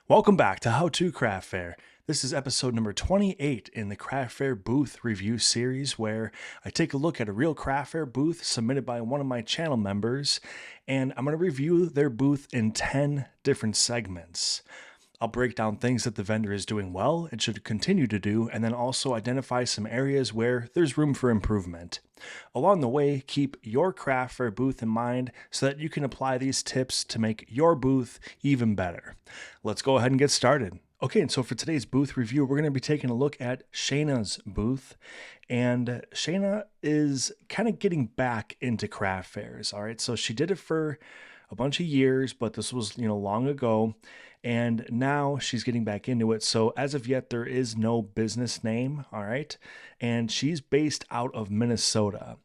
Welcome back to How to Craft Fair. This is episode number 28 in the Craft Fair booth review series where I take a look at a real craft fair booth submitted by one of my channel members, and I'm going to review their booth in 10 different segments. I'll break down things that the vendor is doing well and should continue to do, and then also identify some areas where there's room for improvement. Along the way, keep your craft fair booth in mind so that you can apply these tips to make your booth even better. Let's go ahead and get started. Okay, and so for today's booth review, we're going to be taking a look at Shayna's booth. And Shayna is kind of getting back into craft fairs. All right, so she did it for a bunch of years, but this was, long ago. And now she's getting back into it. So as of yet, there is no business name. All right. And she's based out of Minnesota.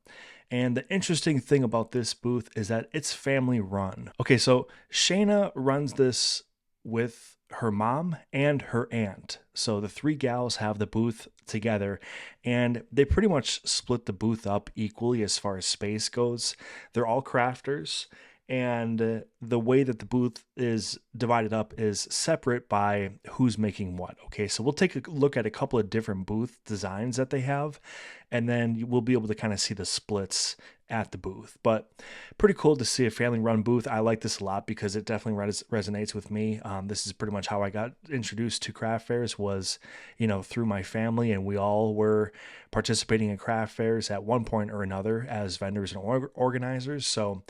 And the interesting thing about this booth is that it's family run. Okay, so Shayna runs this with her mom and her aunt. So the three gals have the booth together, and they pretty much split the booth up equally as far as space goes. They're all crafters, and the way that the booth is divided up is separate by who's making what. Okay, so we'll take a look at a couple of different booth designs that they have, and then we'll be able to kind of see the splits at the booth. But pretty cool to see a family run booth. I like this a lot because it definitely resonates with me. This is pretty much how I got introduced to craft fairs was, through my family, and we all were participating in craft fairs at one point or another as vendors and organizers. So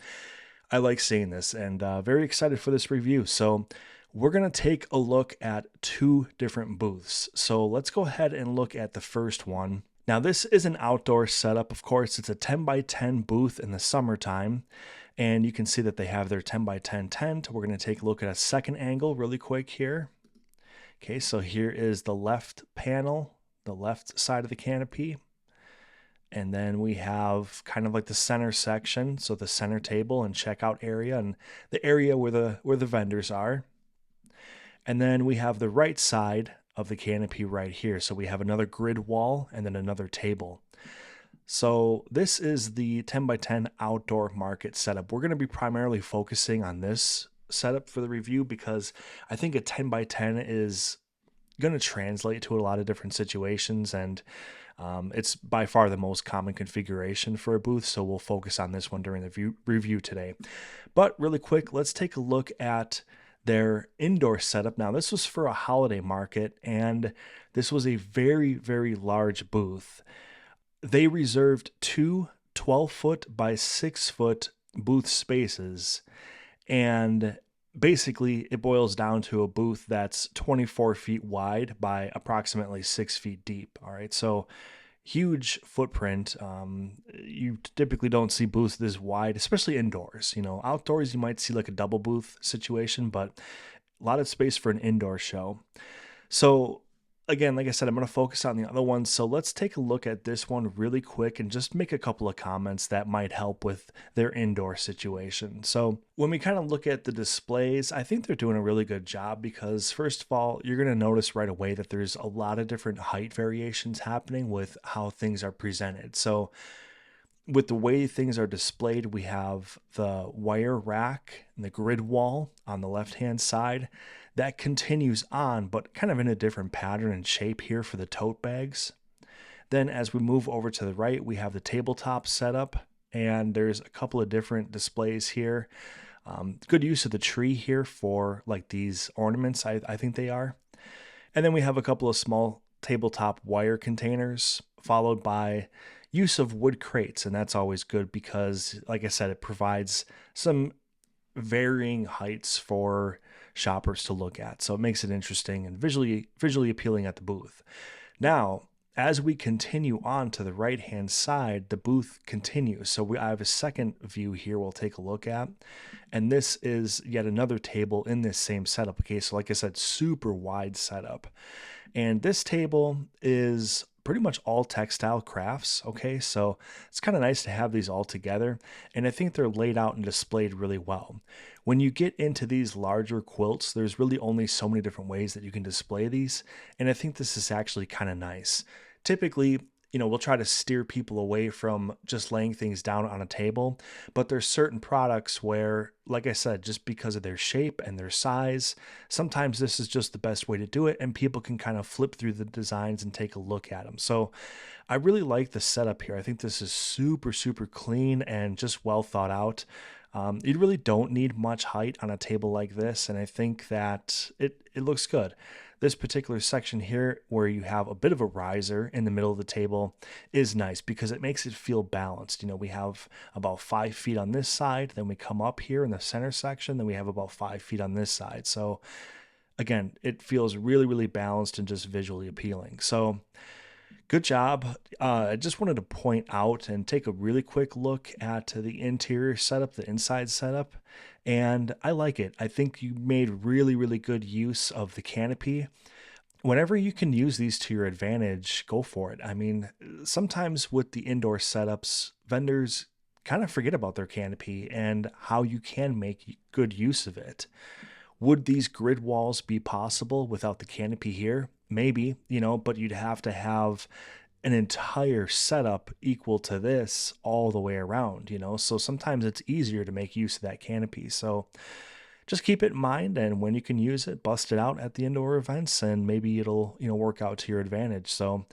I like seeing this, and very excited for this review. So we're going to take a look at two different booths. So let's go ahead and look at the first one. Now this is an outdoor setup. Of course, it's a 10 by 10 booth in the summertime, and you can see that they have their 10 by 10 tent. We're going to take a look at a second angle really quick here. Okay, so here is the left panel, the left side of the canopy. And then we have kind of like the center section, so the center table and checkout area and the area where the vendors are. And then we have the right side of the canopy right here. So we have another grid wall and then another table. So this is the 10 by 10 outdoor market setup. We're going to be primarily focusing on this setup for the review because I think a 10 by 10 is going to translate to a lot of different situations, and it's by far the most common configuration for a booth, so we'll focus on this one during the review today. But really quick, let's take a look at their indoor setup. Now, this was for a holiday market, and this was a very, very large booth. They reserved two 12-foot by 6-foot booth spaces, and basically, it boils down to a booth that's 24 feet wide by approximately 6 feet deep. All right, so huge footprint. You typically don't see booths this wide, especially indoors. Outdoors you might see like a double booth situation, but a lot of space for an indoor show. So again, like I said, I'm going to focus on the other ones. So let's take a look at this one really quick and just make a couple of comments that might help with their indoor situation. So when we kind of look at the displays, I think they're doing a really good job because first of all, you're going to notice right away that there's a lot of different height variations happening with how things are presented. So with the way things are displayed, we have the wire rack and the grid wall on the left-hand side. That continues on, but kind of in a different pattern and shape here for the tote bags. Then as we move over to the right, we have the tabletop setup, and there's a couple of different displays here. Good use of the tree here for like these ornaments, I think they are. And then we have a couple of small tabletop wire containers, followed by use of wood crates, and that's always good because, like I said, it provides some varying heights for shoppers to look at. So it makes it interesting and visually appealing at the booth. Now, as we continue on to the right-hand side, the booth continues. So I have a second view here we'll take a look at. And this is yet another table in this same setup. Okay, so like I said, super wide setup. And this table is pretty much all textile crafts. Okay, so it's kind of nice to have these all together, and I think they're laid out and displayed really well. When you get into these larger quilts, there's really only so many different ways that you can display these, and I think this is actually kind of nice. Typically, we'll try to steer people away from just laying things down on a table. But there's certain products where, like I said, just because of their shape and their size, sometimes this is just the best way to do it. And people can kind of flip through the designs and take a look at them. So I really like the setup here. I think this is super, super clean and just well thought out. You really don't need much height on a table like this, and I think that it looks good. This particular section here, where you have a bit of a riser in the middle of the table, is nice because it makes it feel balanced. We have about 5 feet on this side, then we come up here in the center section, then we have about 5 feet on this side. So again, it feels really, really balanced and just visually appealing. So good job. I just wanted to point out and take a really quick look at the interior setup, the inside setup, and I like it. I think you made really, really good use of the canopy. Whenever you can use these to your advantage, go for it. I mean, sometimes with the indoor setups, vendors kind of forget about their canopy and how you can make good use of it. Would these grid walls be possible without the canopy here? Maybe, but you'd have to have an entire setup equal to this all the way around. So sometimes it's easier to make use of that canopy. So just keep it in mind, and when you can use it, bust it out at the indoor events, and maybe it'll, work out to your advantage. So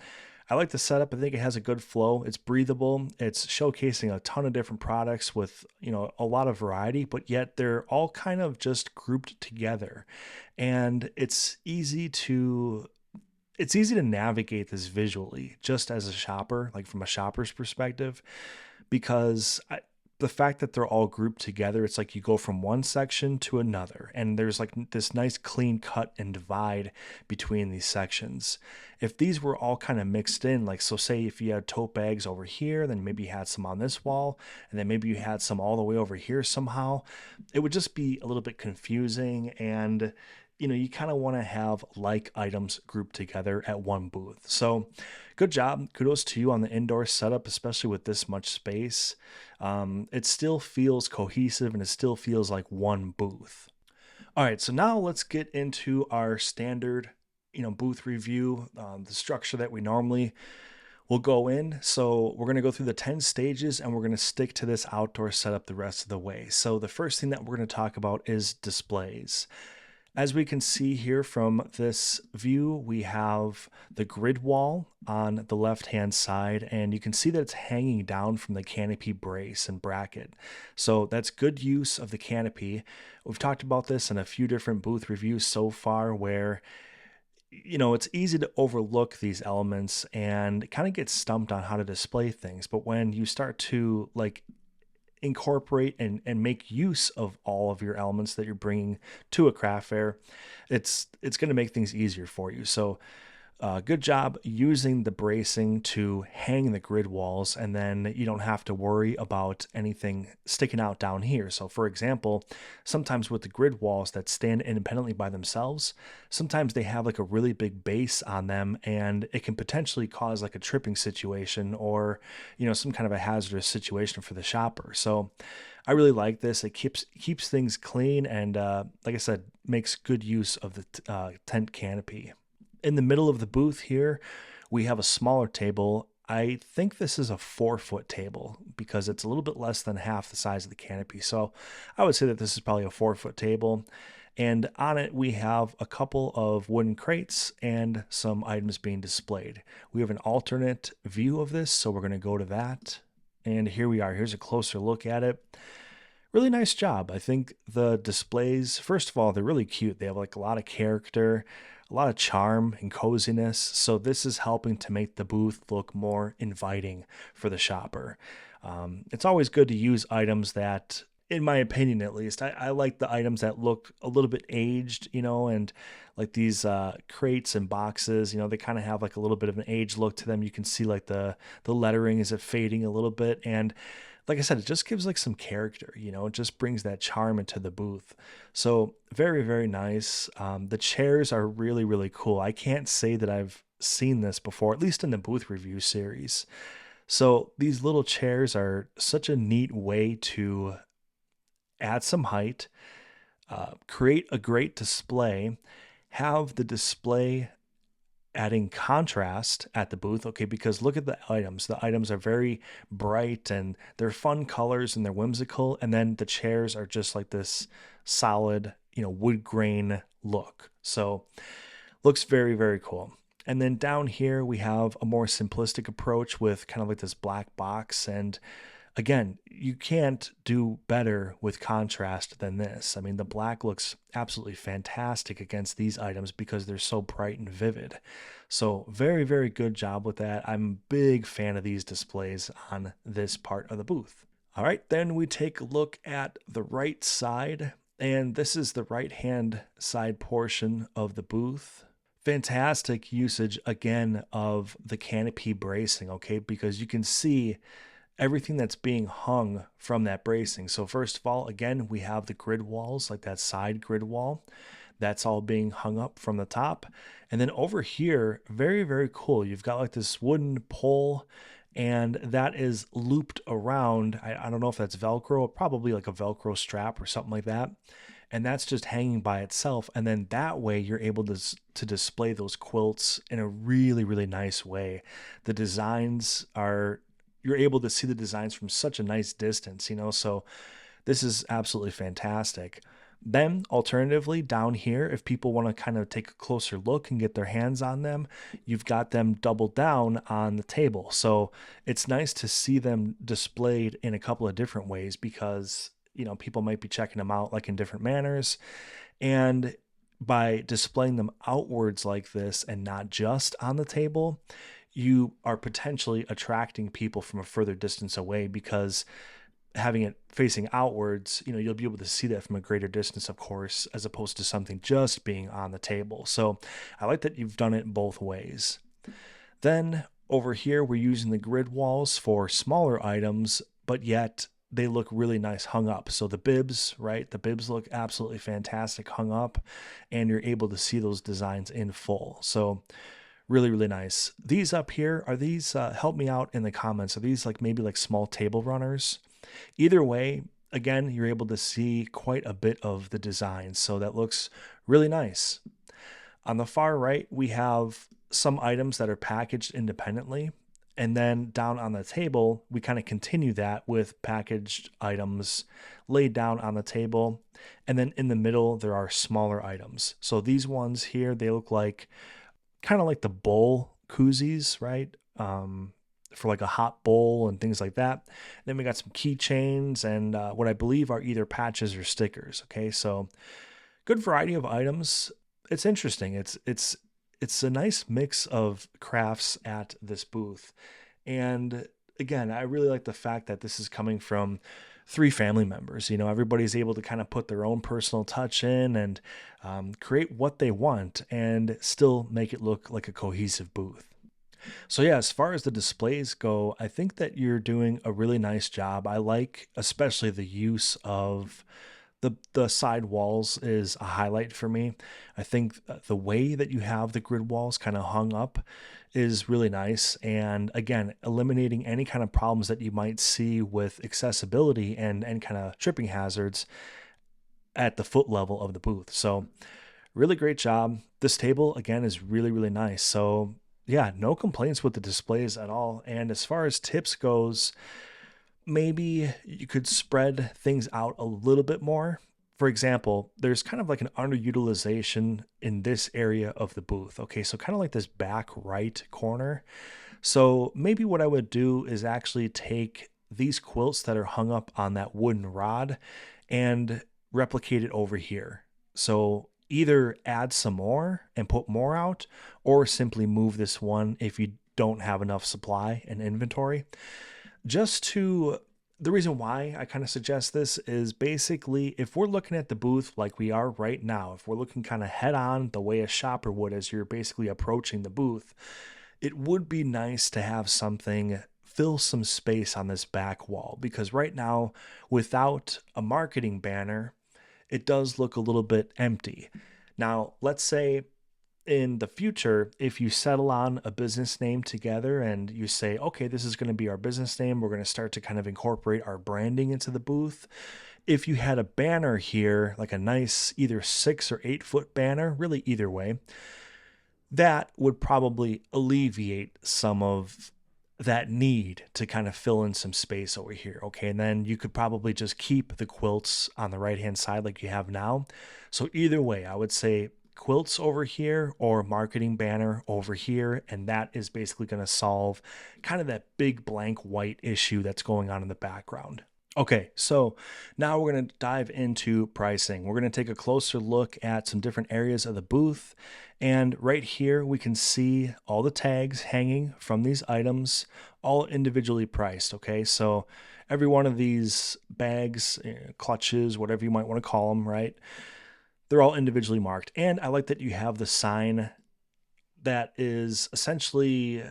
I like the setup. I think it has a good flow. It's breathable. It's showcasing a ton of different products with, a lot of variety, but yet they're all kind of just grouped together. And it's easy to navigate this visually just as a shopper, like from a shopper's perspective, because the fact that they're all grouped together, it's like you go from one section to another, and there's like this nice clean cut and divide between these sections. If these were all kind of mixed in, like, so say if you had tote bags over here, then maybe you had some on this wall, and then maybe you had some all the way over here somehow, it would just be a little bit confusing. And you kind of want to have like items grouped together at one booth. So good job. Kudos to you on the indoor setup, especially with this much space. It still feels cohesive and it still feels like one booth. All right, so now let's get into our standard, booth review, the structure that we normally will go in. So we're going to go through the 10 stages and we're going to stick to this outdoor setup the rest of the way. So the first thing that we're going to talk about is displays. As we can see here from this view, we have the grid wall on the left-hand side, and you can see that it's hanging down from the canopy brace and bracket. So that's good use of the canopy. We've talked about this in a few different booth reviews so far where, it's easy to overlook these elements and kind of get stumped on how to display things. But when you start to incorporate and make use of all of your elements that you're bringing to a craft fair, it's going to make things easier for you. So good job using the bracing to hang the grid walls, and then you don't have to worry about anything sticking out down here. So for example, sometimes with the grid walls that stand independently by themselves, sometimes they have like a really big base on them, and it can potentially cause like a tripping situation or, some kind of a hazardous situation for the shopper. So I really like this. It keeps things clean and, like I said, makes good use of the tent canopy. In the middle of the booth here, we have a smaller table. I think this is a 4-foot table because it's a little bit less than half the size of the canopy. So I would say that this is probably a 4-foot table. And on it, we have a couple of wooden crates and some items being displayed. We have an alternate view of this, so we're going to go to that. And here we are. Here's a closer look at it. Really nice job. I think the displays, first of all, they're really cute. They have like a lot of character, a lot of charm and coziness. So this is helping to make the booth look more inviting for the shopper. It's always good to use items that, in my opinion at least, I like the items that look a little bit aged, and like these crates and boxes, they kind of have like a little bit of an aged look to them. You can see like the lettering is fading a little bit, and like I said, it just gives like some character, it just brings that charm into the booth. So very, very nice. The chairs are really, really cool. I can't say that I've seen this before, at least in the booth review series. So these little chairs are such a neat way to add some height, create a great display, have the display adding contrast at the booth, okay, because look at the items. The items are very bright and they're fun colors and they're whimsical. And then the chairs are just like this solid, wood grain look. So looks very, very cool. And then down here, we have a more simplistic approach with kind of like this black box. And again, you can't do better with contrast than this. I mean, the black looks absolutely fantastic against these items because they're so bright and vivid. So very, very good job with that. I'm a big fan of these displays on this part of the booth. All right, then we take a look at the right side, and this is the right-hand side portion of the booth. Fantastic usage again of the canopy bracing, okay, because you can see everything that's being hung from that bracing. So first of all, again, we have the grid walls, like that side grid wall. That's all being hung up from the top. And then over here, very, very cool. You've got like this wooden pole, and that is looped around. I don't know if that's Velcro, probably like a Velcro strap or something like that. And that's just hanging by itself. And then that way you're able to display those quilts in a really, really nice way. The designs are, you're able to see the designs from such a nice distance, so this is absolutely fantastic. Then alternatively down here, if people want to kind of take a closer look and get their hands on them, you've got them doubled down on the table. So it's nice to see them displayed in a couple of different ways because, people might be checking them out like in different manners. And by displaying them outwards like this and not just on the table, you are potentially attracting people from a further distance away because having it facing outwards, you'll be able to see that from a greater distance, of course, as opposed to something just being on the table. So I like that you've done it both ways. Then over here, we're using the grid walls for smaller items, but yet they look really nice hung up. So the bibs, right? The bibs look absolutely fantastic hung up, and you're able to see those designs in full. So really, really nice. These up here, are these, help me out in the comments, are these like maybe like small table runners? Either way, again, you're able to see quite a bit of the design. So that looks really nice. On the far right, we have some items that are packaged independently. And then down on the table, we kind of continue that with packaged items laid down on the table. And then in the middle, there are smaller items. So these ones here, they look like kind of like the bowl koozies, right? For like a hot bowl and things like that. Then we got some keychains and what I believe are either patches or stickers. Okay, so good variety of items. It's interesting. It's a nice mix of crafts at this booth. And again, I really like the fact that this is coming from 3 family members. Everybody's able to kind of put their own personal touch in and create what they want and still make it look like a cohesive booth. So yeah, as far as the displays go, I think that you're doing a really nice job. I like especially the use of the side walls is a highlight for me. I think the way that you have the grid walls kind of hung up is really nice. And again, eliminating any kind of problems that you might see with accessibility and kind of tripping hazards at the foot level of the booth. So really great job. This table again is really, really nice. So yeah, no complaints with the displays at all. And as far as tips goes, maybe you could spread things out a little bit more. For example, there's kind of like an underutilization in this area of the booth. Okay, so kind of like this back right corner. So maybe what I would do is actually take these quilts that are hung up on that wooden rod and replicate it over here. So either add some more and put more out, or simply move this one if you don't have enough supply and inventory. The reason why I kind of suggest this is basically if we're looking at the booth like we are right now, if we're looking kind of head on the way a shopper would as you're basically approaching the booth, it would be nice to have something fill some space on this back wall, because right now without a marketing banner, it does look a little bit empty. Now, let's say in the future, if you settle on a business name together and you say, okay, this is going to be our business name, we're going to start to kind of incorporate our branding into the booth. If you had a banner here, like a nice either 6 or 8 foot banner, really either way, That would probably alleviate some of that need to kind of fill in some space over here. Okay. And then you could probably just keep the quilts on the right hand side like you have now. So either way, I would say quilts over here or marketing banner over here. And that is basically going to solve kind of that big blank white issue that's going on in the background. Okay, so now we're going to dive into pricing. We're going to take a closer look at some different areas of the booth. And right here, we can see all the tags hanging from these items, all individually priced. Okay, so every one of these bags, clutches, whatever you might want to call them, right? They're all individually marked. And I like that you have the sign that is essentially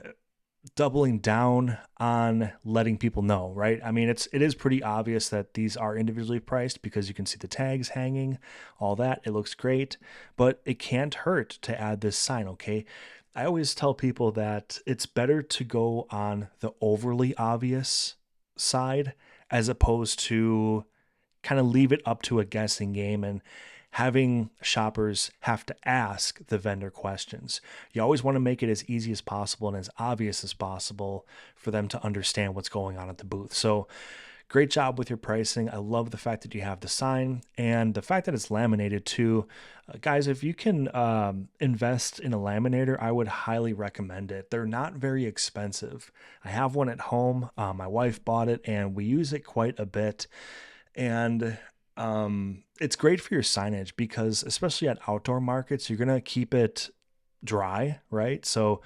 doubling down on letting people know, right? I mean, it is pretty obvious that these are individually priced because you can see the tags hanging, all that. It looks great, but it can't hurt to add this sign, okay? I always tell people that it's better to go on the overly obvious side as opposed to kind of leave it up to a guessing game and having shoppers have to ask the vendor questions. You always want to make it as easy as possible and as obvious as possible for them to understand what's going on at the booth. So great job with your pricing. I love the fact that you have the sign and the fact that it's laminated too. Guys, if you can invest in a laminator, I would highly recommend it. They're not very expensive. I have one at home. My wife bought it and we use it quite a bit. And it's great for your signage because especially at outdoor markets, you're going to keep it dry, right? So,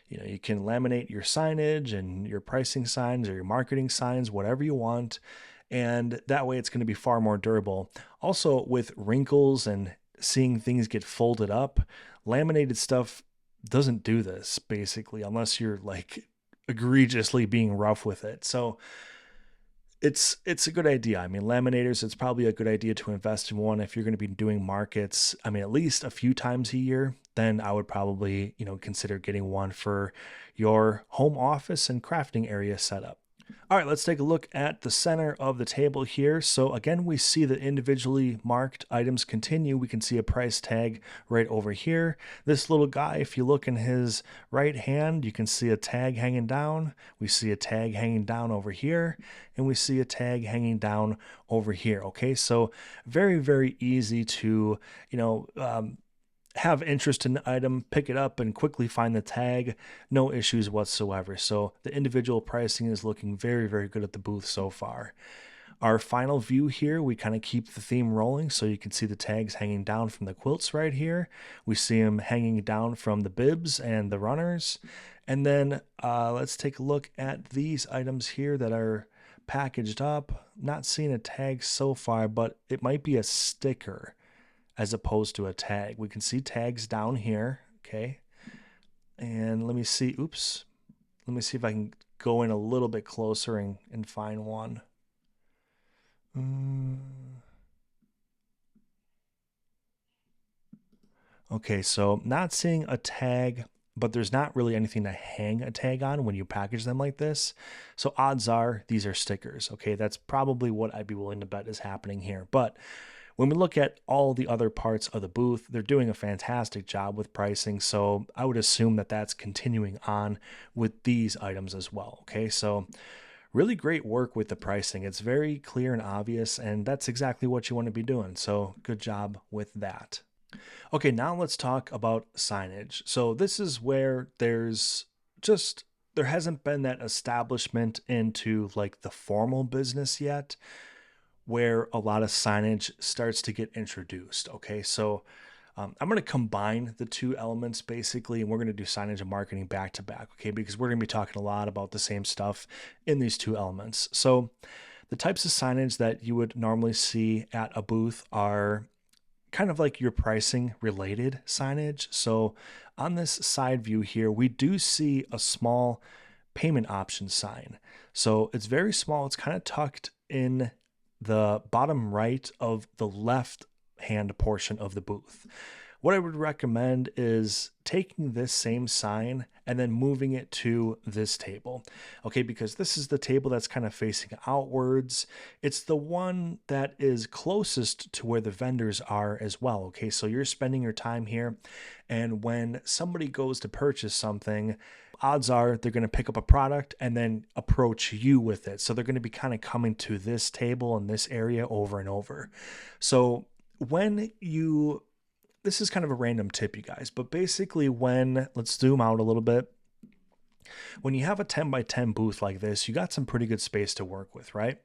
you can laminate your signage and your pricing signs or your marketing signs, whatever you want. And that way it's going to be far more durable. Also with wrinkles and seeing things get folded up, laminated stuff doesn't do this basically, unless you're like egregiously being rough with it. So, it's a good idea. I mean, laminators, it's probably a good idea to invest in one if you're going to be doing markets. I mean, at least a few times a year, then I would probably, consider getting one for your home office and crafting area setup. All right, let's take a look at the center of the table here. So again, we see the individually marked items continue. We can see a price tag right over here. This little guy, if you look in his right hand, you can see a tag hanging down. We see a tag hanging down over here, and we see a tag hanging down over here. Okay, so very, very easy to, have interest in the item, pick it up, and quickly find the tag. No issues whatsoever. So the individual pricing is looking very, very good at the booth so far. Our final view here, we kind of keep the theme rolling. So you can see the tags hanging down from the quilts right here. We see them hanging down from the bibs and the runners. And then let's take a look at these items here that are packaged up. Not seeing a tag so far, but it might be a sticker as opposed to a tag. We can see tags down here, okay? And let me see, oops. Let me see if I can go in a little bit closer and find one. Okay, so not seeing a tag, but there's not really anything to hang a tag on when you package them like this. So odds are these are stickers, okay? That's probably what I'd be willing to bet is happening here. But when we look at all the other parts of the booth, they're doing a fantastic job with pricing. So I would assume that that's continuing on with these items as well. Okay, so really great work with the pricing. It's very clear and obvious, and that's exactly what you want to be doing. So good job with that. Okay, now let's talk about signage. So this is where there hasn't been that establishment into like the formal business yet, where a lot of signage starts to get introduced. Okay, so I'm going to combine the two elements basically, and we're going to do signage and marketing back to back, okay, because we're going to be talking a lot about the same stuff in these two elements. So the types of signage that you would normally see at a booth are kind of like your pricing related signage. So on this side view here, we do see a small payment option sign. So it's very small. It's kind of tucked in the bottom right of the left hand portion of the booth. what I would recommend is taking this same sign and then moving it to this table. Okay, because this is the table that's kind of facing outwards. It's the one that is closest to where the vendors are as well. Okay, so you're spending your time here, and when somebody goes to purchase something, odds are they're going to pick up a product and then approach you with it. So they're going to be kind of coming to this table in this area over and over. So when you, this is kind of a random tip, you guys, but basically let's zoom out a little bit. When you have a 10 by 10 booth like this, you got some pretty good space to work with, right?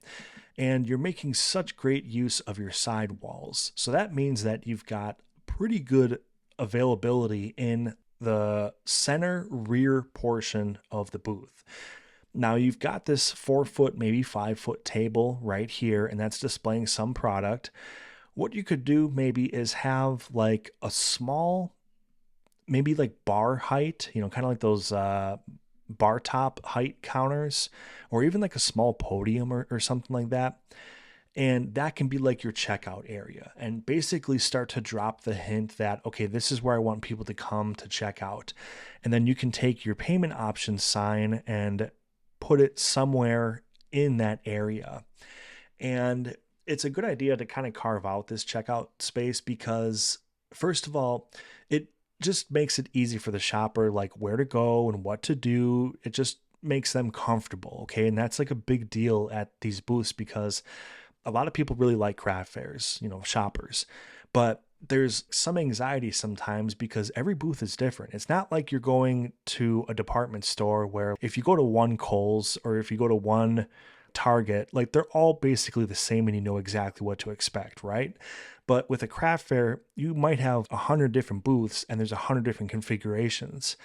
And you're making such great use of your side walls. So that means that you've got pretty good availability in the center rear portion of the booth. Now you've got this 4-foot, maybe 5-foot table right here, and that's displaying some product. What you could do maybe is have like a small, maybe like bar height, kind of like those bar top height counters, or even like a small podium or something like that. And that can be like your checkout area, and basically start to drop the hint that, okay, this is where I want people to come to check out. And then you can take your payment option sign and put it somewhere in that area. And it's a good idea to kind of carve out this checkout space because, first of all, it just makes it easy for the shopper, like where to go and what to do. It just makes them comfortable. Okay. And that's like a big deal at these booths because a lot of people really like craft fairs, shoppers, but there's some anxiety sometimes because every booth is different. It's not like you're going to a department store where if you go to one Kohl's or if you go to one Target, like they're all basically the same and you know exactly what to expect, right? But with a craft fair, you might have 100 different booths and there's 100 different configurations.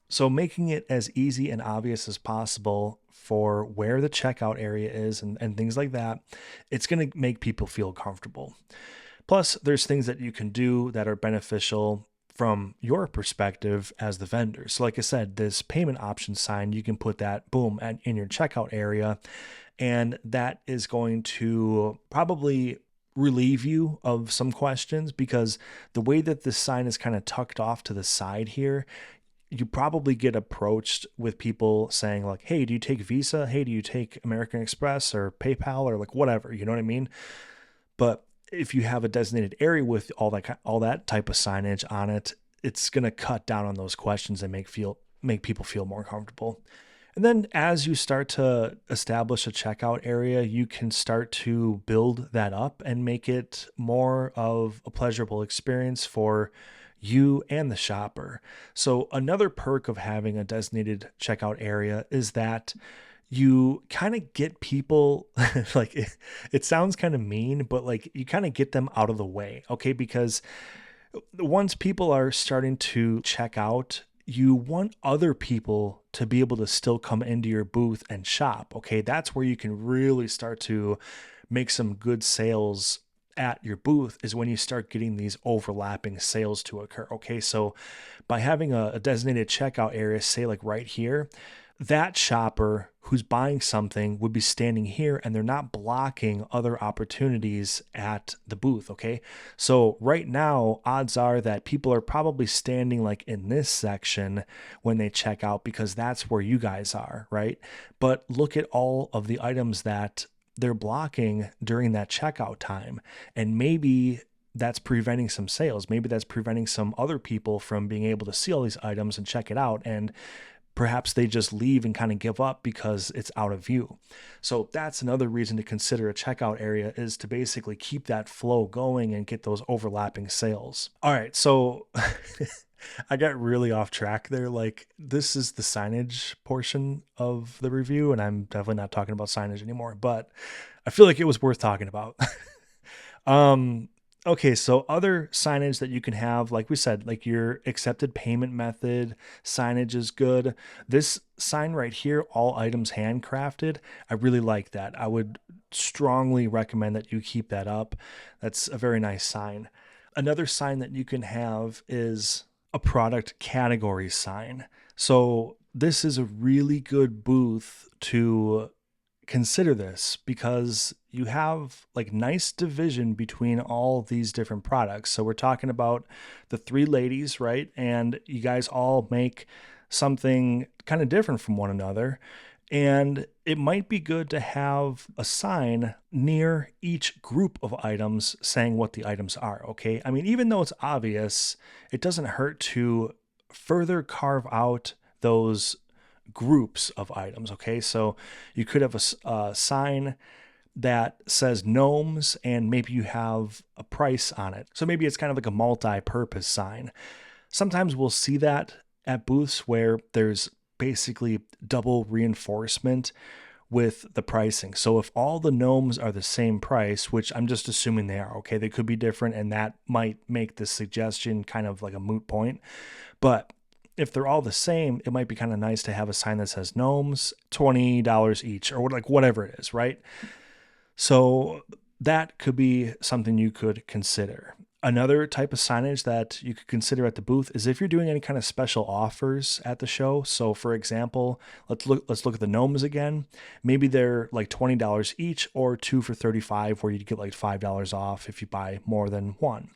So making it as easy and obvious as possible for where the checkout area is and things like that, it's going to make people feel comfortable. Plus, there's things that you can do that are beneficial from your perspective as the vendor. So like I said, this payment option sign, you can put that, boom, in your checkout area. And that is going to probably relieve you of some questions because the way that this sign is kind of tucked off to the side here, you probably get approached with people saying like, hey, do you take Visa? Hey, do you take American Express or PayPal or like whatever, you know what I mean? But if you have a designated area with all that type of signage on it, it's going to cut down on those questions and make people feel more comfortable. And then as you start to establish a checkout area, you can start to build that up and make it more of a pleasurable experience for you and the shopper. So another perk of having a designated checkout area is that you kind of get people like it sounds kind of mean, but like you kind of get them out of the way. Okay. Because once people are starting to check out, you want other people to be able to still come into your booth and shop. Okay. That's where you can really start to make some good sales at your booth, is when you start getting these overlapping sales to occur. Okay. So by having a designated checkout area, say like right here, that shopper who's buying something would be standing here and they're not blocking other opportunities at the booth. Okay. So right now, odds are that people are probably standing like in this section when they check out because that's where you guys are. Right. But look at all of the items that they're blocking during that checkout time. And maybe that's preventing some sales. Maybe that's preventing some other people from being able to see all these items and check it out. And perhaps they just leave and kind of give up because it's out of view. So that's another reason to consider a checkout area, is to basically keep that flow going and get those overlapping sales. All right. So I got really off track there. Like, this is the signage portion of the review, and I'm definitely not talking about signage anymore, but I feel like it was worth talking about. Okay, so other signage that you can have, like we said, like your accepted payment method signage is good. This sign right here, all items handcrafted, I really like that. I would strongly recommend that you keep that up. That's a very nice sign. Another sign that you can have is a product category sign. So this is a really good booth to consider this because you have like nice division between all these different products. So we're talking about the three ladies, right? And you guys all make something kind of different from one another. And it might be good to have a sign near each group of items saying what the items are, okay? I mean, even though it's obvious, it doesn't hurt to further carve out those groups of items, okay? So you could have a sign that says gnomes and maybe you have a price on it. So maybe it's kind of like a multi-purpose sign. Sometimes we'll see that at booths where there's basically double reinforcement with the pricing. So if all the gnomes are the same price, which I'm just assuming they are, okay, they could be different and that might make this suggestion kind of like a moot point. But if they're all the same, it might be kind of nice to have a sign that says gnomes, $20 each, or like whatever it is, right? So that could be something you could consider. Another type of signage that you could consider at the booth is if you're doing any kind of special offers at the show. So for example, let's look at the gnomes again. Maybe they're like $20 each or 2 for $35, where you'd get like $5 off if you buy more than one.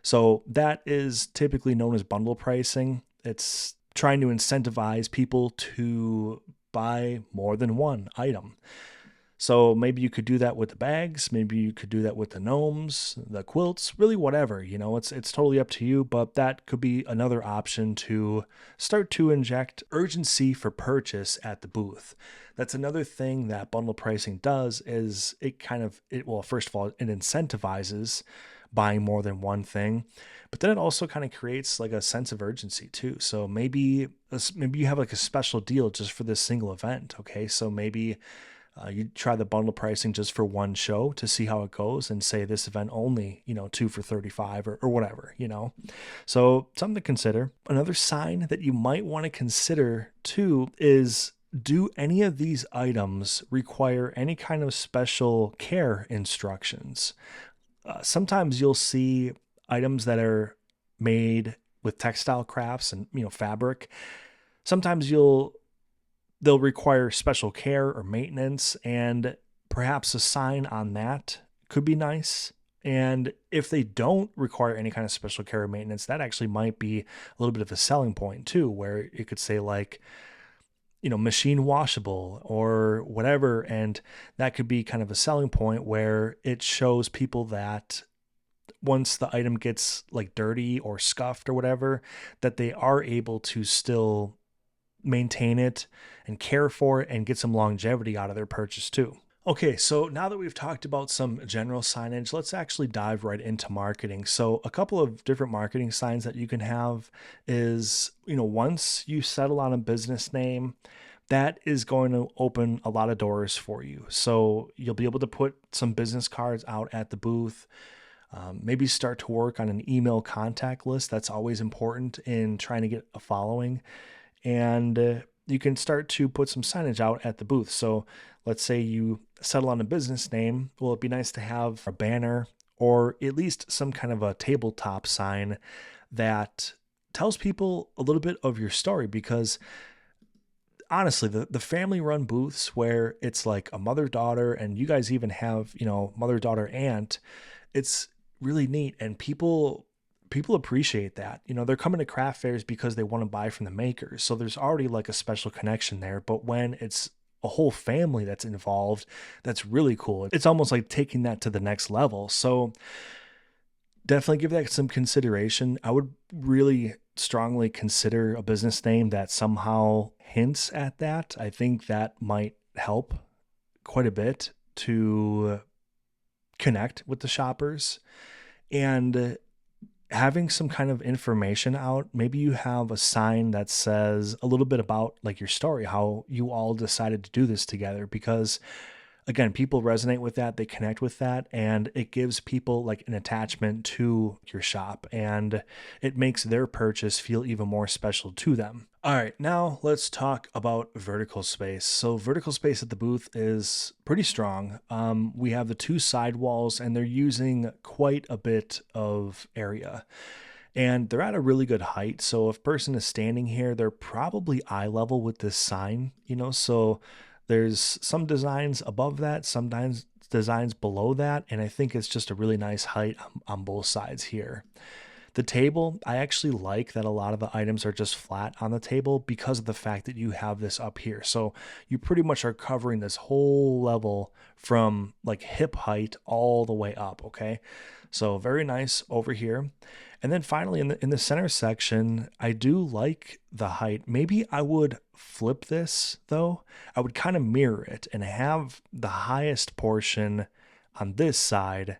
So that is typically known as bundle pricing. It's trying to incentivize people to buy more than one item. So maybe you could do that with the bags. Maybe you could do that with the gnomes, the quilts, really whatever, you know, it's totally up to you, but that could be another option to start to inject urgency for purchase at the booth. That's another thing that bundle pricing does is well, first of all, it incentivizes buying more than one thing, but then it also kind of creates like a sense of urgency too. So maybe you have like a special deal just for this single event. Okay. So maybe you try the bundle pricing just for one show to see how it goes and say this event only, 2 for $35 or whatever, So something to consider. Another sign that you might want to consider too is, do any of these items require any kind of special care instructions? Sometimes you'll see items that are made with textile crafts and, fabric. Sometimes they'll require special care or maintenance, and perhaps a sign on that could be nice. And if they don't require any kind of special care or maintenance, that actually might be a little bit of a selling point too, where it could say like, machine washable or whatever. And that could be kind of a selling point where it shows people that once the item gets like dirty or scuffed or whatever, that they are able to still maintain it and care for it and get some longevity out of their purchase too. Okay, so now that we've talked about some general signage, let's actually dive right into marketing. So a couple of different marketing signs that you can have is, once you settle on a business name, that is going to open a lot of doors for you. So you'll be able to put some business cards out at the booth. Maybe start to work on an email contact list. That's always important in trying to get a following. And you can start to put some signage out at the booth. So let's say you settle on a business name. Well, it'd be nice to have a banner or at least some kind of a tabletop sign that tells people a little bit of your story, because honestly, the family-run booths where it's like a mother-daughter and you guys even have, mother-daughter aunt, it's really neat, and people appreciate that. They're coming to craft fairs because they want to buy from the makers. So there's already like a special connection there. But when it's a whole family that's involved, that's really cool. It's almost like taking that to the next level. So definitely give that some consideration. I would really strongly consider a business name that somehow hints at that. I think that might help quite a bit to connect with the shoppers. And having some kind of information out, maybe you have a sign that says a little bit about like your story, how you all decided to do this together, because again, people resonate with that, they connect with that, and it gives people like an attachment to your shop, and it makes their purchase feel even more special to them. All right, now let's talk about vertical space. So vertical space at the booth is pretty strong. We have the two side walls, and they're using quite a bit of area, and they're at a really good height. So if a person is standing here, they're probably eye level with this sign, so There's some designs above that, sometimes designs below that, and I think it's just a really nice height on both sides here. The table, I actually like that a lot of the items are just flat on the table because of the fact that you have this up here. So you pretty much are covering this whole level from like hip height all the way up, okay? So very nice over here. And then finally in the center section, I do like the height. Maybe I would flip this though. I would kind of mirror it and have the highest portion on this side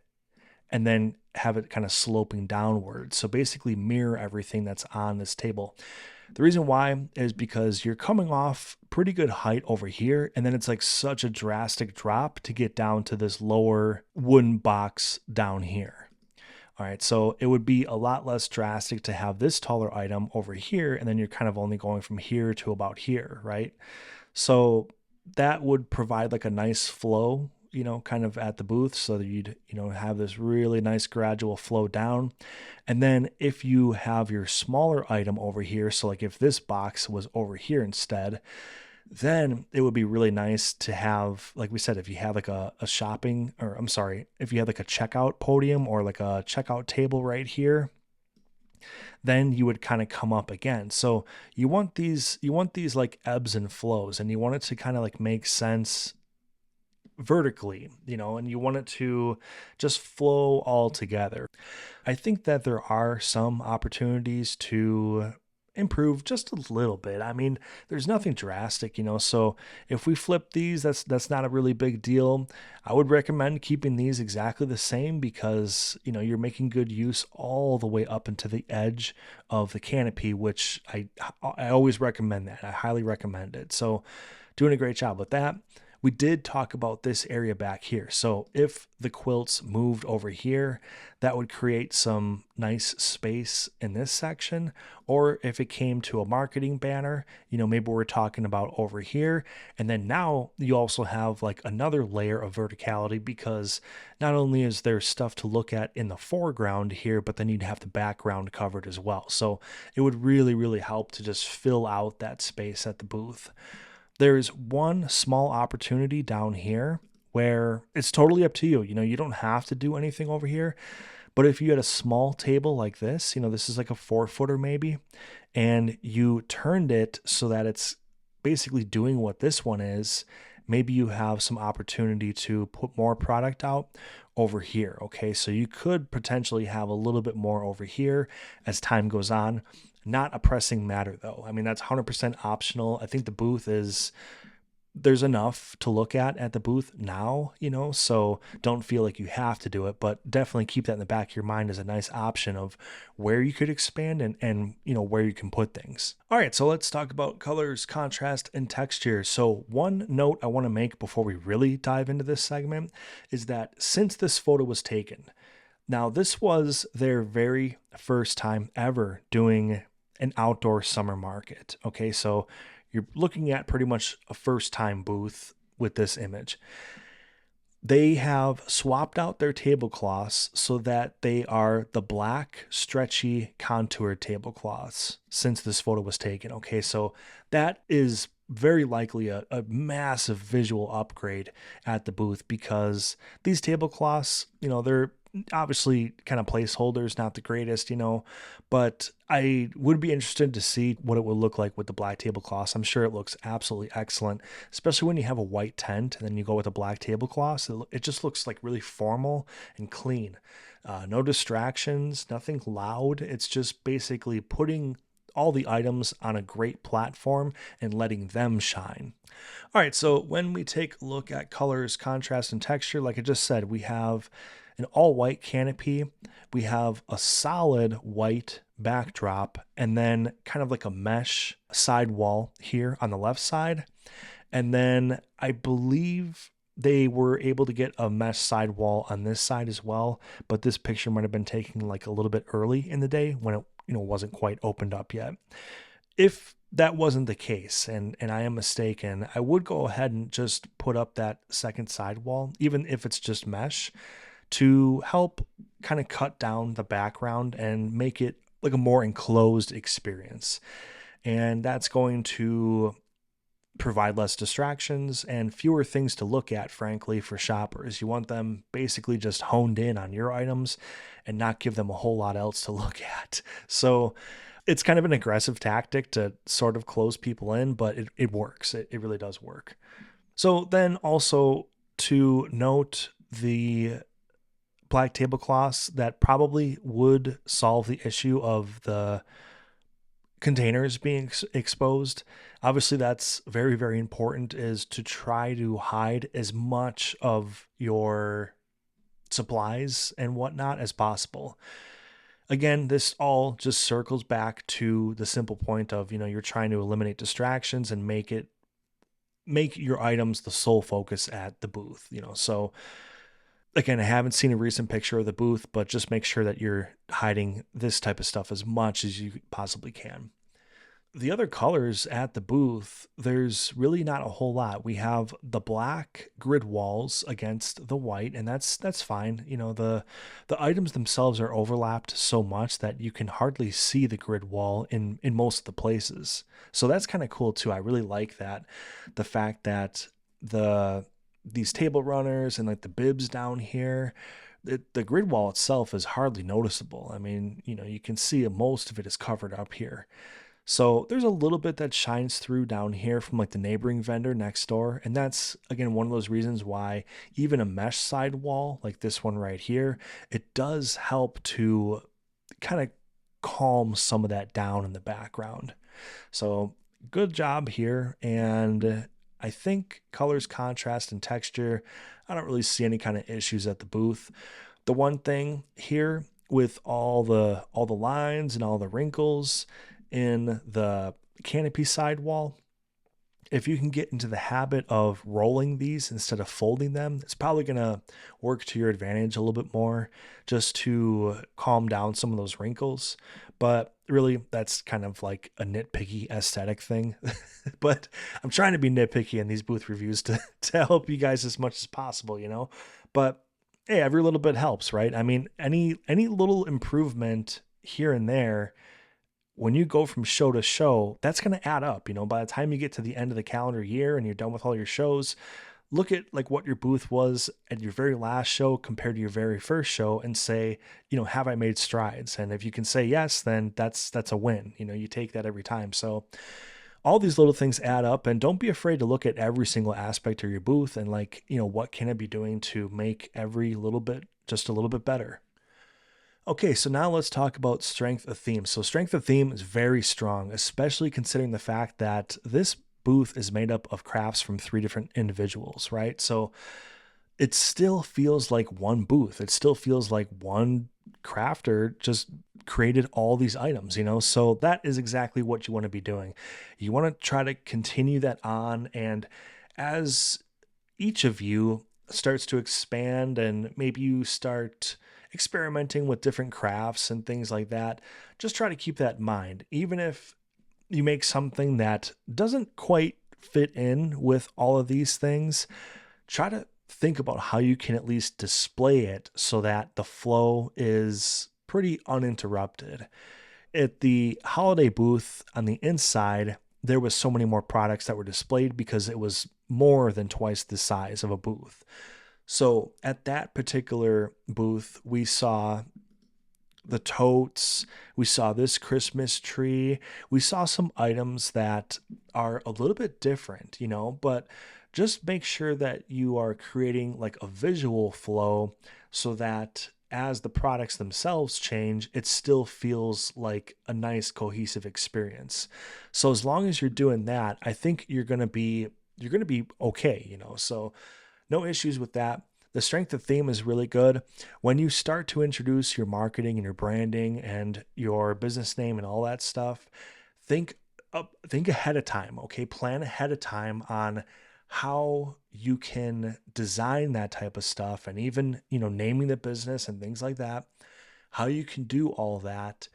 and then have it kind of sloping downward. So basically mirror everything that's on this table. The reason why is because you're coming off pretty good height over here, and then it's like such a drastic drop to get down to this lower wooden box down here. All right, so it would be a lot less drastic to have this taller item over here, and then you're kind of only going from here to about here, right? So that would provide like a nice flow, you know, kind of at the booth so that you'd, you know, have this really nice gradual flow down. And then if you have your smaller item over here, so like if this box was over here instead, then it would be really nice to have, like we said, if you have like a shopping, or I'm sorry, if you had like a checkout podium or like a checkout table right here, then you would kind of come up again. So you want these like ebbs and flows, and you want it to kind of like make sense vertically, you know, and you want it to just flow all together. I think that there are some opportunities to improve just a little bit. I mean, there's nothing drastic, you know, so if we flip these, that's not a really big deal. I would recommend keeping these exactly the same because, you know, you're making good use all the way up into the edge of the canopy, which I always recommend that. I highly recommend it. So doing a great job with that. We did talk about this area back here. So if the quilts moved over here, that would create some nice space in this section. Or if it came to a marketing banner, you know, maybe we're talking about over here. And then now you also have like another layer of verticality because not only is there stuff to look at in the foreground here, but then you'd have the background covered as well. So it would really, really help to just fill out that space at the booth. There's one small opportunity down here where it's totally up to you. You know, you don't have to do anything over here, but if you had a small table like this, you know, this is like a 4-footer maybe, and you turned it so that it's basically doing what this one is, maybe you have some opportunity to put more product out over here. Okay, so you could potentially have a little bit more over here as time goes on. Not a pressing matter though. I mean, that's 100% optional. I think the booth there's enough to look at the booth now, you know, so don't feel like you have to do it, but definitely keep that in the back of your mind as a nice option of where you could expand and you know, where you can put things. All right, so let's talk about colors, contrast, and texture. So one note I want to make before we really dive into this segment is that since this photo was taken, now this was their very first time ever doing an outdoor summer market. Okay, so you're looking at pretty much a first time booth with this image. They have swapped out their tablecloths so that they are the black, stretchy, contoured tablecloths since this photo was taken. Okay, so that is very likely a massive visual upgrade at the booth because these tablecloths, you know, they're obviously kind of placeholders, not the greatest, you know, but I would be interested to see what it would look like with the black tablecloths. I'm sure it looks absolutely excellent, especially when you have a white tent and then you go with a black tablecloth. It just looks like really formal and clean. No distractions, nothing loud. It's just basically putting all the items on a great platform and letting them shine. All right, so when we take a look at colors, contrast, and texture, like I just said, we have an all white canopy, we have a solid white backdrop, and then kind of like a mesh side wall here on the left side. And then I believe they were able to get a mesh side wall on this side as well, but this picture might have been taken like a little bit early in the day when it, you know, wasn't quite opened up yet. If that wasn't the case, and I am mistaken, I would go ahead and just put up that second sidewall, even if it's just mesh, to help kind of cut down the background and make it like a more enclosed experience. And that's going to provide less distractions and fewer things to look at, frankly, for shoppers. You want them basically just honed in on your items and not give them a whole lot else to look at. So it's kind of an aggressive tactic to sort of close people in, but it works. It really does work. So then also to note, the black tablecloths that probably would solve the issue of the containers being exposed. Obviously, that's very, very important, is to try to hide as much of your supplies and whatnot as possible. Again, this all just circles back to the simple point of, you're trying to eliminate distractions and make your items the sole focus at the booth. So again, I haven't seen a recent picture of the booth, but just make sure that you're hiding this type of stuff as much as you possibly can. The other colors at the booth, there's really not a whole lot. We have the black grid walls against the white, and that's fine. The items themselves are overlapped so much that you can hardly see the grid wall in most of the places. So that's kind of cool too. I really like that. The fact that these table runners and like the bibs down here, the grid wall itself is hardly noticeable. I mean, you can see most of it is covered up here. So there's a little bit that shines through down here from like the neighboring vendor next door. And that's, again, one of those reasons why even a mesh sidewall like this one right here, it does help to kind of calm some of that down in the background. So good job here. And I think colors, contrast, and texture, I don't really see any kind of issues at the booth. The one thing here with all the lines and all the wrinkles in the canopy sidewall, if you can get into the habit of rolling these instead of folding them, it's probably going to work to your advantage a little bit more, just to calm down some of those wrinkles. But really, that's kind of like a nitpicky aesthetic thing. But I'm trying to be nitpicky in these booth reviews to help you guys as much as possible, But hey, every little bit helps, right? I mean, any little improvement here and there, when you go from show to show, that's going to add up. By the time you get to the end of the calendar year and you're done with all your shows, look at like what your booth was at your very last show compared to your very first show and say, have I made strides? And if you can say yes, then that's a win. You take that every time. So all these little things add up, and don't be afraid to look at every single aspect of your booth and like, what can I be doing to make every little bit just a little bit better? Okay, so now let's talk about strength of theme. So strength of theme is very strong, especially considering the fact that this booth is made up of crafts from 3 different individuals, right? So it still feels like one booth. It still feels like one crafter just created all these items, So that is exactly what you want to be doing. You want to try to continue that on, and as each of you starts to expand and maybe you start experimenting with different crafts and things like that, just try to keep that in mind. Even if you make something that doesn't quite fit in with all of these things, try to think about how you can at least display it so that the flow is pretty uninterrupted. At the holiday booth on the inside, there was so many more products that were displayed because it was more than twice the size of a booth. So at that particular booth, we saw the totes, we saw this Christmas tree, we saw some items that are a little bit different, but just make sure that you are creating like a visual flow so that as the products themselves change, it still feels like a nice cohesive experience. So as long as you're doing that, I think you're going to be okay, So no issues with that. The strength of theme is really good. When you start to introduce your marketing and your branding and your business name and all that stuff, think ahead of time, okay? Plan ahead of time on how you can design that type of stuff, and even, naming the business and things like that, how you can do all that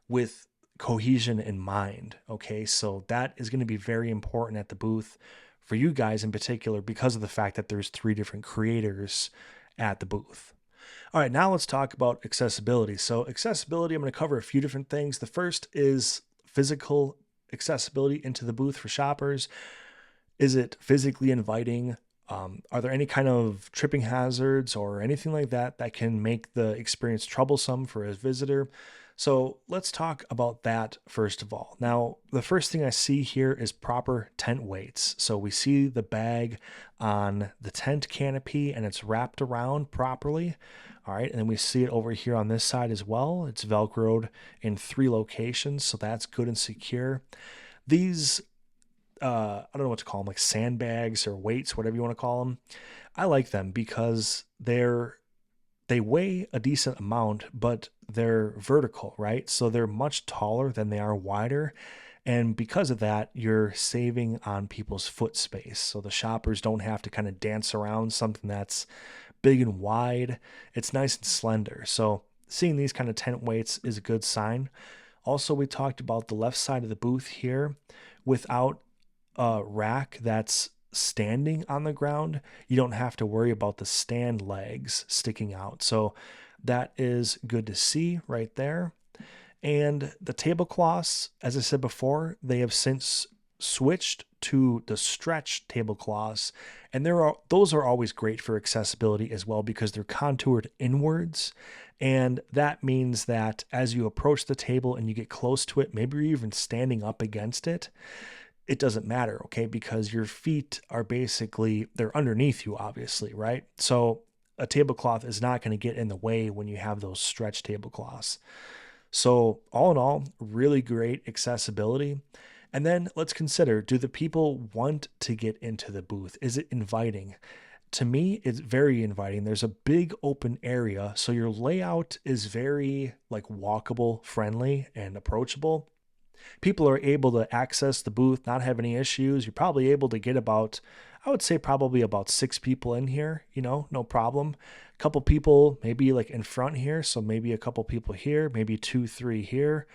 with cohesion in mind, okay? So that is going to be very important at the booth for you guys in particular, because of the fact that there's 3 different creators at the booth. All right, now let's talk about accessibility. So accessibility, I'm going to cover a few different things. The first is physical accessibility into the booth for shoppers. Is it physically inviting? Are there any kind of tripping hazards or anything like that that can make the experience troublesome for a visitor? So let's talk about that first of all. Now, the first thing I see here is proper tent weights. So we see the bag on the tent canopy and it's wrapped around properly. All right, and then we see it over here on this side as well. It's Velcroed in 3 locations, so that's good and secure. These I don't know what to call them, like sandbags or weights, whatever you want to call them. I like them because they weigh a decent amount, but they're vertical, right? So they're much taller than they are wider. And because of that, you're saving on people's foot space. So the shoppers don't have to kind of dance around something that's big and wide. It's nice and slender. So seeing these kind of tent weights is a good sign. Also, we talked about the left side of the booth here. Without a rack that's standing on the ground, you don't have to worry about the stand legs sticking out. So that is good to see right there. And the tablecloths, as I said before, they have since switched to the stretch tablecloths, and those are always great for accessibility as well because they're contoured inwards, and that means that as you approach the table and you get close to it, maybe you're even standing up against it, it doesn't matter, okay? Because your feet are basically, they're underneath you, obviously, right? So a tablecloth is not going to get in the way when you have those stretch tablecloths. So all in all, really great accessibility. And then let's consider, do the people want to get into the booth? Is it inviting? To me, it's very inviting. There's a big open area, so your layout is very like walkable, friendly, and approachable. People are able to access the booth, not have any issues. You're probably able to get about, I would say probably about 6 people in here, no problem. A couple people maybe like in front here. So maybe a couple people here, maybe 2, 3 here,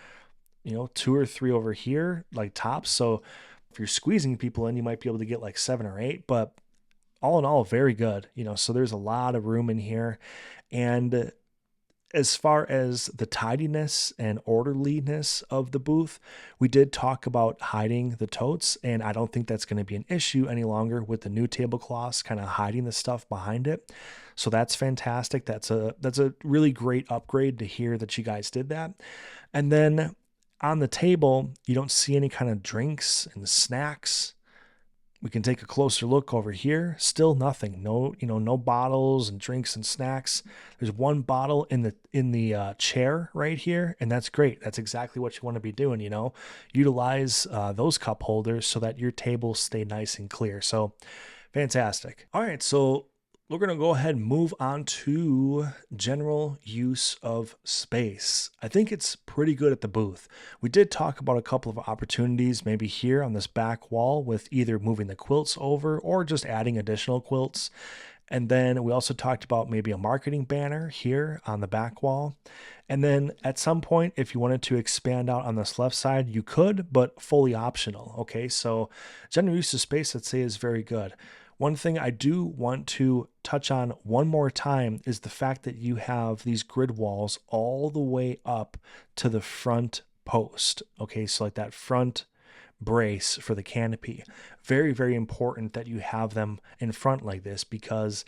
2 or 3 over here, like tops. So if you're squeezing people in, you might be able to get like 7 or 8, but all in all, very good. So there's a lot of room in here. And as far as the tidiness and orderliness of the booth, we did talk about hiding the totes, and I don't think that's going to be an issue any longer with the new tablecloths kind of hiding the stuff behind it. So that's fantastic. That's a really great upgrade to hear that you guys did that. And then on the table, you don't see any kind of drinks and snacks. We can take a closer look over here. Still nothing. No bottles and drinks and snacks. There's one bottle in the chair right here, and that's great. That's exactly what you want to be doing. Utilize those cup holders so that your tables stay nice and clear. So fantastic. All right, so we're going to go ahead and move on to general use of space. I think it's pretty good at the booth. We did talk about a couple of opportunities, maybe here on this back wall with either moving the quilts over or just adding additional quilts. And then we also talked about maybe a marketing banner here on the back wall. And then at some point, if you wanted to expand out on this left side, you could, but fully optional. Okay, so general use of space, I'd say, is very good. One thing I do want to touch on one more time is the fact that you have these grid walls all the way up to the front post. Okay, so like that front brace for the canopy. Very, very important that you have them in front like this, because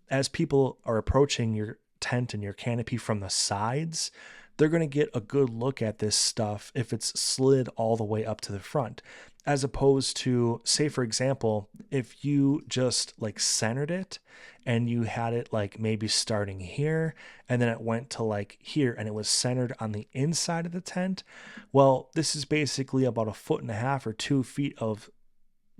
as people are approaching your tent and your canopy from the sides, they're going to get a good look at this stuff if it's slid all the way up to the front. As opposed to, say, for example, if you just like centered it and you had it like maybe starting here and then it went to like here and it was centered on the inside of the tent. Well, this is basically about 1.5 or 2 feet of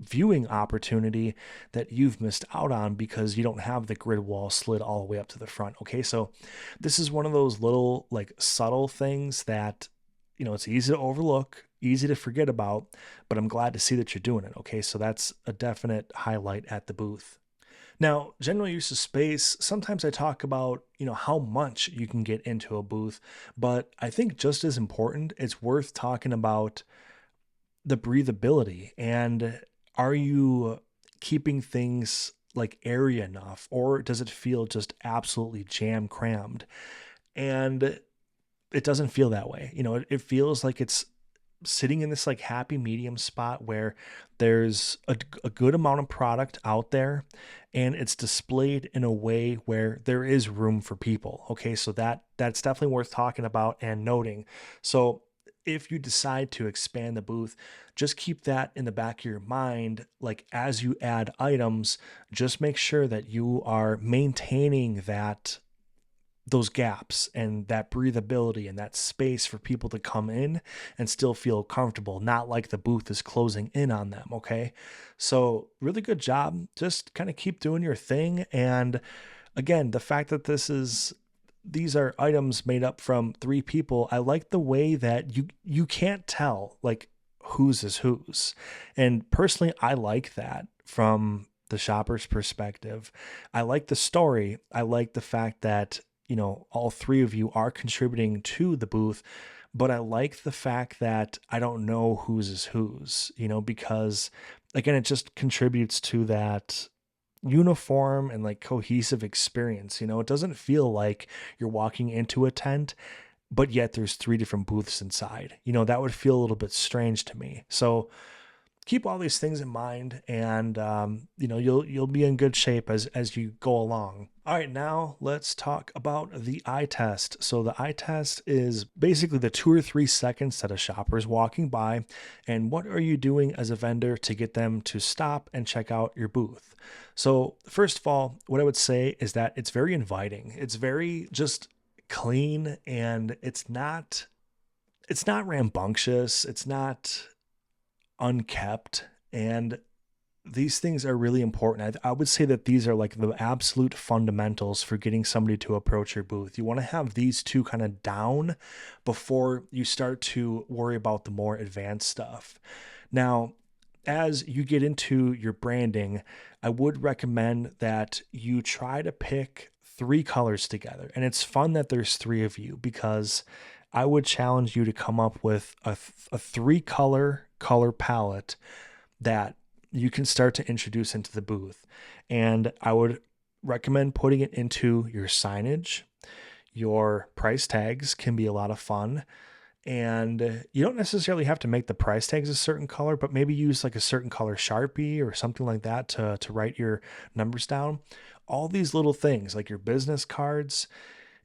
viewing opportunity that you've missed out on because you don't have the grid wall slid all the way up to the front. Okay, so this is one of those little like subtle things that it's easy to overlook, easy to forget about, but I'm glad to see that you're doing it. Okay, so that's a definite highlight at the booth. Now, general use of space, sometimes I talk about, how much you can get into a booth, but I think just as important, it's worth talking about the breathability. And are you keeping things like airy enough, or does it feel just absolutely jam crammed? And it doesn't feel that way. It feels like it's sitting in this like happy medium spot where there's a good amount of product out there and it's displayed in a way where there is room for people. Okay, so that's definitely worth talking about and noting. So if you decide to expand the booth, just keep that in the back of your mind. Like as you add items, just make sure that you are maintaining those gaps and that breathability and that space for people to come in and still feel comfortable, not like the booth is closing in on them. Okay. So, really good job. Just kind of keep doing your thing. And again, the fact that these are items made up from three people. I like the way that you can't tell like whose is whose. And personally, I like that from the shopper's perspective. I like the story. I like the fact that, all three of you are contributing to the booth, but I like the fact that I don't know whose is whose, because again, it just contributes to that uniform and like cohesive experience. It doesn't feel like you're walking into a tent, but yet there's three different booths inside. That would feel a little bit strange to me. So keep all these things in mind, and you'll be in good shape as you go along. All right, now let's talk about the eye test. So the eye test is basically the 2 or 3 seconds that a shopper is walking by, and what are you doing as a vendor to get them to stop and check out your booth. So first of all, what I would say is that it's very inviting. It's very just clean, and it's not rambunctious. It's not unkept, and these things are really important. I would say that these are like the absolute fundamentals for getting somebody to approach your booth. You want to have these two kind of down before you start to worry about the more advanced stuff. Now, as you get into your branding, I would recommend that you try to pick 3 colors together. And it's fun that there's 3 of you, because I would challenge you to come up with a 3 color palette that you can start to introduce into the booth. And I would recommend putting it into your signage. Your price tags can be a lot of fun. And you don't necessarily have to make the price tags a certain color, but maybe use like a certain color Sharpie or something like that to write your numbers down. All these little things, like your business cards.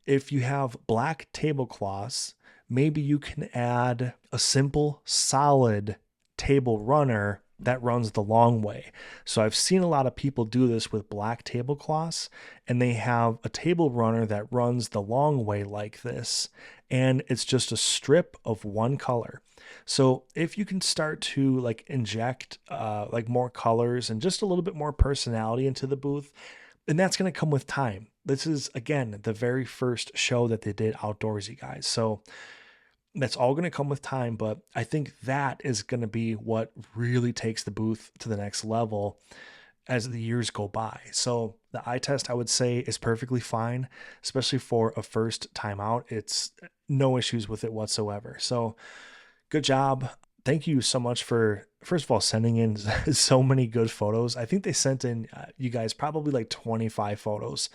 If you have black tablecloths, maybe you can add a simple, solid table runner that runs the long way. So I've seen a lot of people do this with black tablecloths, and they have a table runner that runs the long way like this, and it's just a strip of one color. So if you can start to like inject like more colors and just a little bit more personality into the booth, and that's going to come with time. This is, again, the very first show that they did outdoorsy, guys. So that's all going to come with time, but I think that is going to be what really takes the booth to the next level as the years go by. So the eye test, I would say, is perfectly fine, especially for a first time out. It's no issues with it whatsoever. So good job. Thank you so much for, first of all, sending in so many good photos. I think they sent in, you guys, probably like 25 photos.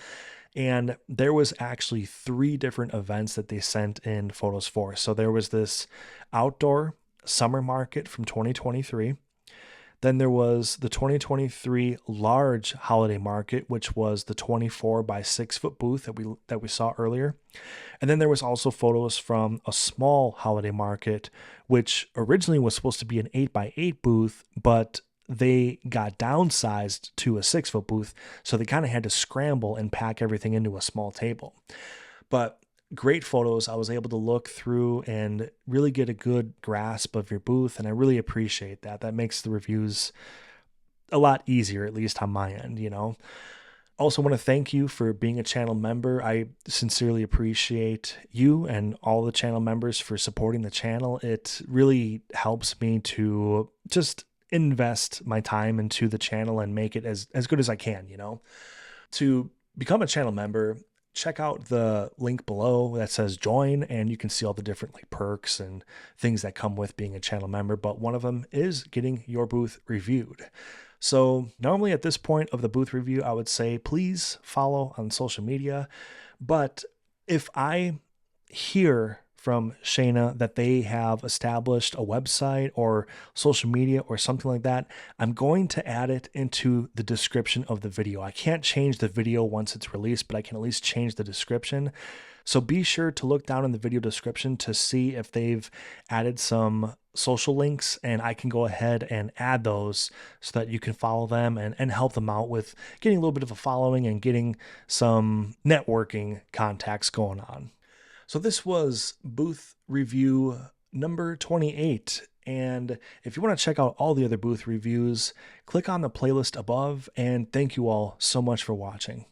And there was actually 3 different events that they sent in photos for. So there was this outdoor summer market from 2023. Then there was the 2023 large holiday market, which was the 24 by 6 foot booth that we saw earlier. And then there was also photos from a small holiday market, which originally was supposed to be an 8 by 8 booth, but they got downsized to a 6 foot booth. So they kind of had to scramble and pack everything into a small table. But great photos. I was able to look through and really get a good grasp of your booth. And I really appreciate that. That makes the reviews a lot easier, at least on my end, Also want to thank you for being a channel member. I sincerely appreciate you and all the channel members for supporting the channel. It really helps me to just invest my time into the channel and make it as good as I can, To become a channel member, check out the link below that says join, and you can see all the different like perks and things that come with being a channel member. But one of them is getting your booth reviewed. So normally at this point of the booth review, I would say, please follow on social media. But if I hear from Shayna that they have established a website or social media or something like that, I'm going to add it into the description of the video. I can't change the video once it's released, but I can at least change the description. So be sure to look down in the video description to see if they've added some social links, and I can go ahead and add those so that you can follow them and help them out with getting a little bit of a following and getting some networking contacts going on. So this was booth review number 28. And if you want to check out all the other booth reviews, click on the playlist above, and thank you all so much for watching.